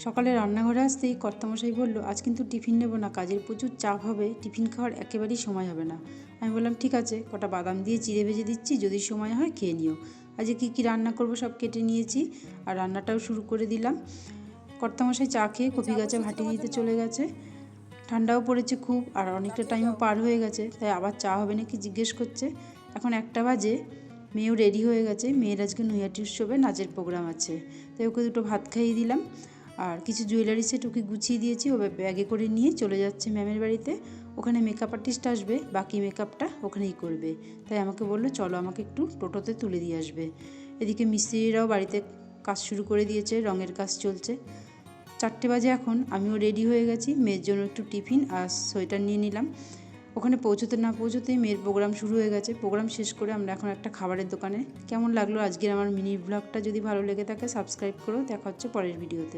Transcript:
সকালে রান্নাঘরে আসতেই কর্তামশাই বলল, আজ কিন্তু টিফিন নেব না, কাজের প্রচুর চাপ হবে, টিফিন খাওয়ার একেবারেই সময় হবে না। আমি বললাম ঠিক আছে, কটা বাদাম দিয়ে চিড়ে ভেজে দিচ্ছি, যদি সময় হয় খেয়ে নিও। আজকে কী কী রান্না করব সব কেটে নিয়েছি আর রান্নাটাও শুরু করে দিলাম। কর্তামশাই চা খেয়ে কপি গাছে ভাটি দিতে চলে গেছে। ঠান্ডাও পড়েছে খুব, আর অনেকটা টাইমও পার হয়ে গেছে, তাই আবার চা হবে নাকি জিজ্ঞেস করছে। এখন 1টা বাজে, মেয়েও রেডি হয়ে গেছে। মেয়ের আজকে নৈহাটি উৎসবে নাচের প্রোগ্রাম আছে, তাই ওকে দুটো ভাত খাইয়ে দিলাম আর কিছু জুয়েলারি সেট ওকে গুছিয়ে দিয়েছি। ও ব্যাগে করে নিয়ে চলে যাচ্ছে ম্যামের বাড়িতে। ওখানে মেকআপ আর্টিস্ট আসবে, বাকি মেকআপটা ওখানেই করবে। তাই আমাকে বললো চলো আমাকে একটু টোটোতে তুলে দিয়ে আসবে। এদিকে মিস্ত্রিরাও বাড়িতে কাজ শুরু করে দিয়েছে, রঙের কাজ চলছে। 4টে বাজে এখন, আমিও রেডি হয়ে গেছি। মেয়ের জন্য একটু টিফিন আর সোয়েটার নিয়ে নিলাম। ওখানে পৌঁছতে না পৌঁছতেই মেয়ের প্রোগ্রাম শুরু হয়ে গেছে। প্রোগ্রাম শেষ করে আমরা এখন একটা খাবারের দোকানে। কেমন লাগলো আজকের আমার মিনি ব্লগটা? যদি ভালো লেগে থাকে সাবস্ক্রাইব করো। দেখা হচ্ছে পরের ভিডিওতে।